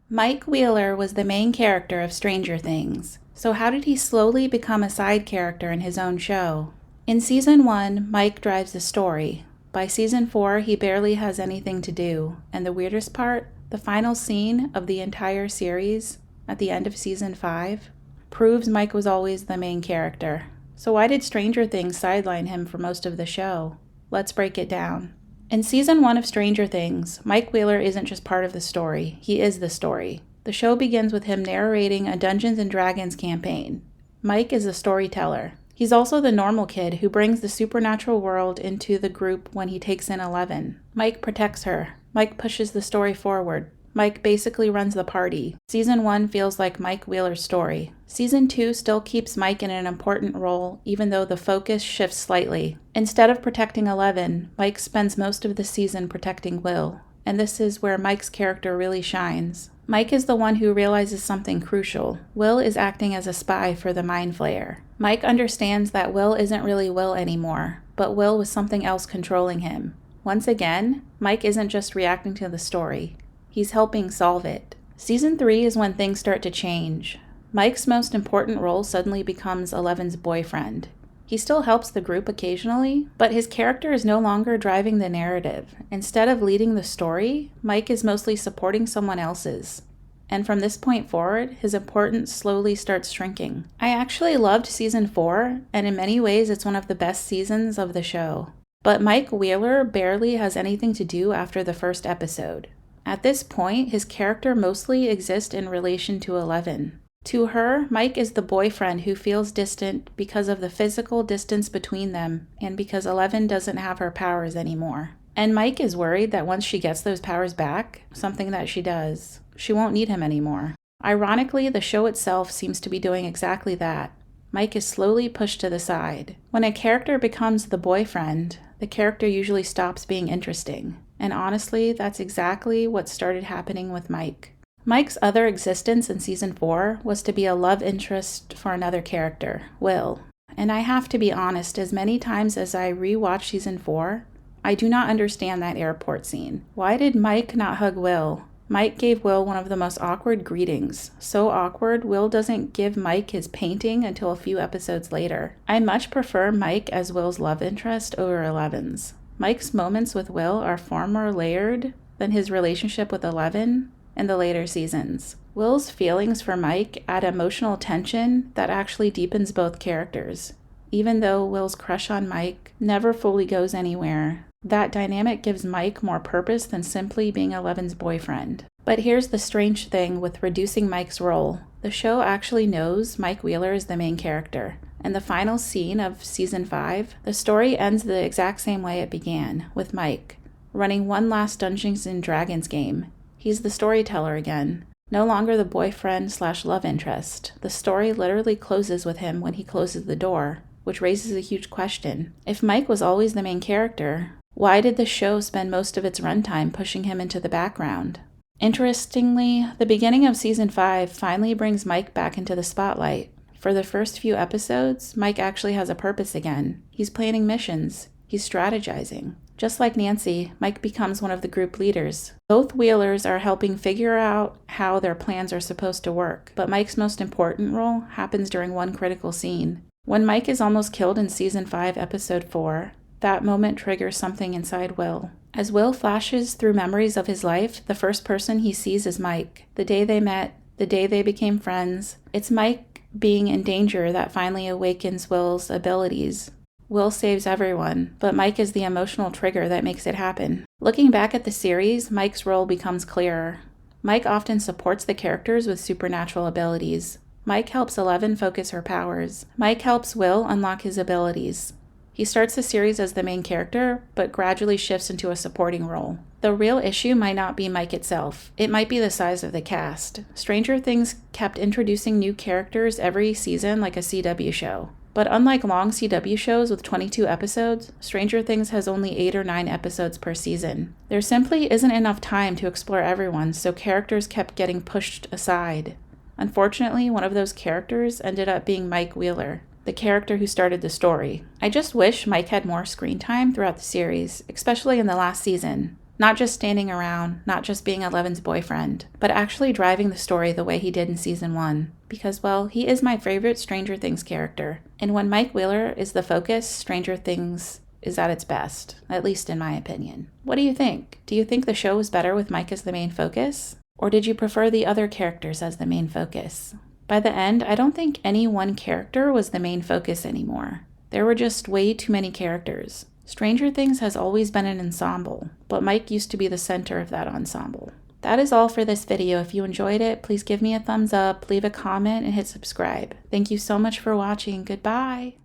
Mike Wheeler was the main character of Stranger Things, so how did he slowly become a side character in his own show? In Season 1, Mike drives the story. By Season 4, he barely has anything to do, and the weirdest part, the final scene of the entire series, at the end of Season 5, proves Mike was always the main character. So why did Stranger Things sideline him for most of the show? Let's break it down. In Season 1 of Stranger Things, Mike Wheeler isn't just part of the story, he is the story. The show begins with him narrating a Dungeons & Dragons campaign. Mike is the storyteller. He's also the normal kid who brings the supernatural world into the group when he takes in Eleven. Mike protects her. Mike pushes the story forward. Mike basically runs the party. Season 1 feels like Mike Wheeler's story. Season 2 still keeps Mike in an important role, even though the focus shifts slightly. Instead of protecting Eleven, Mike spends most of the season protecting Will, and this is where Mike's character really shines. Mike is the one who realizes something crucial. Will is acting as a spy for the Mind Flayer. Mike understands that Will isn't really Will anymore, but Will was something else controlling him. Once again, Mike isn't just reacting to the story. He's helping solve it. Season 3 is when things start to change. Mike's most important role suddenly becomes Eleven's boyfriend. He still helps the group occasionally, but his character is no longer driving the narrative. Instead of leading the story, Mike is mostly supporting someone else's. And from this point forward, his importance slowly starts shrinking. I actually loved Season 4, and in many ways it's one of the best seasons of the show. But Mike Wheeler barely has anything to do after the first episode. At this point, his character mostly exists in relation to Eleven. To her, Mike is the boyfriend who feels distant because of the physical distance between them and because Eleven doesn't have her powers anymore. And Mike is worried that once she gets those powers back, something that she does, she won't need him anymore. Ironically, the show itself seems to be doing exactly that. Mike is slowly pushed to the side. When a character becomes the boyfriend, the character usually stops being interesting. And honestly, that's exactly what started happening with Mike. Mike's other existence in Season 4 was to be a love interest for another character, Will. And I have to be honest, as many times as I rewatch Season 4, I do not understand that airport scene. Why did Mike not hug Will? Mike gave Will one of the most awkward greetings. So awkward, Will doesn't give Mike his painting until a few episodes later. I much prefer Mike as Will's love interest over Eleven's. Mike's moments with Will are far more layered than his relationship with Eleven in the later seasons. Will's feelings for Mike add emotional tension that actually deepens both characters. Even though Will's crush on Mike never fully goes anywhere, that dynamic gives Mike more purpose than simply being Eleven's boyfriend. But here's the strange thing with reducing Mike's role. The show actually knows Mike Wheeler is the main character. In the final scene of Season 5, the story ends the exact same way it began, with Mike, running one last Dungeons & Dragons game. He's the storyteller again, no longer the boyfriend/love interest. The story literally closes with him when he closes the door, which raises a huge question. If Mike was always the main character, why did the show spend most of its runtime pushing him into the background? Interestingly, the beginning of Season 5 finally brings Mike back into the spotlight. For the first few episodes, Mike actually has a purpose again. He's planning missions. He's strategizing. Just like Nancy, Mike becomes one of the group leaders. Both Wheelers are helping figure out how their plans are supposed to work, but Mike's most important role happens during one critical scene. When Mike is almost killed in Season 5, Episode 4, that moment triggers something inside Will. As Will flashes through memories of his life, the first person he sees is Mike. The day they met, the day they became friends. It's Mike being in danger that finally awakens Will's abilities. Will saves everyone, but Mike is the emotional trigger that makes it happen. Looking back at the series, Mike's role becomes clearer. Mike often supports the characters with supernatural abilities. Mike helps Eleven focus her powers. Mike helps Will unlock his abilities. He starts the series as the main character, but gradually shifts into a supporting role. The real issue might not be Mike itself. It might be the size of the cast. Stranger Things kept introducing new characters every season like a CW show. But unlike long CW shows with 22 episodes, Stranger Things has only 8 or 9 episodes per season. There simply isn't enough time to explore everyone, so characters kept getting pushed aside. Unfortunately, one of those characters ended up being Mike Wheeler, the character who started the story. I just wish Mike had more screen time throughout the series, especially in the last season. Not just standing around, not just being Eleven's boyfriend, but actually driving the story the way he did in season 1. Because, well, he is my favorite Stranger Things character. And when Mike Wheeler is the focus, Stranger Things is at its best, at least in my opinion. What do you think? Do you think the show was better with Mike as the main focus? Or did you prefer the other characters as the main focus? By the end, I don't think any one character was the main focus anymore. There were just way too many characters. Stranger Things has always been an ensemble, but Mike used to be the center of that ensemble. That is all for this video. If you enjoyed it, please give me a thumbs up, leave a comment, and hit subscribe. Thank you so much for watching. Goodbye!